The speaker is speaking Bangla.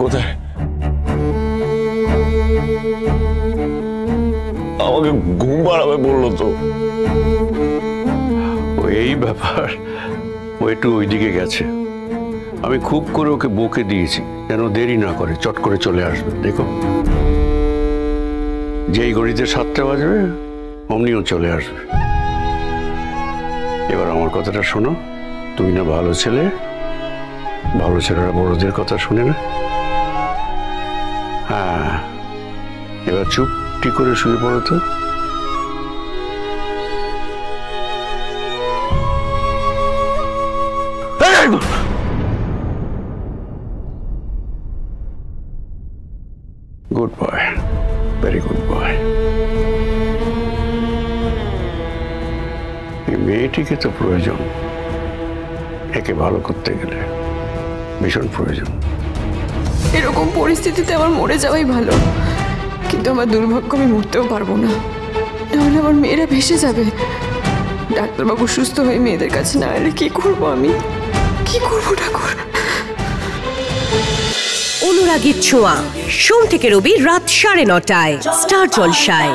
কোথায়? আমাকে ঘুম পাড়াবে বললো তো। এই ব্যাপার, ও একটু ওইদিকে গেছে। আমি খুব করে ওকে বকে দিয়েছি যেন দেরি না করে, চট করে চলে আসবে। দেখো, যেই ঘড়িতে 7টা বাজবে অমনিও চলে আসবে। এবার আমার কথাটা শোনো, তুমি না ভালো ছেলে, ভালো ছেলেরা বড়দের কথা শুনে না। হ্যাঁ, এবার চুপটি করে শুয়ে পড়ো তো। Good boy, very good boy. এই মেয়েটিকে তো প্রয়োজন, একে ভালো করতে গেলে ভীষণ প্রয়োজন। এরকম পরিস্থিতিতে আমার মরে যাওয়াই ভালো, কিন্তু আমার দুর্ভাগ্য আমি মরতেও পারবো না, নাহলে আমার মেয়েরা ভেসে যাবে। ডাক্তারবাবু সুস্থ হয়ে মেয়েদের কাছে না এলে কি করবো আমি? কি করবো ঠাকুর? অনুরাগীর ছোঁয়া, সোম থেকে রবি রাত 9:30টায় স্টার জলসায়।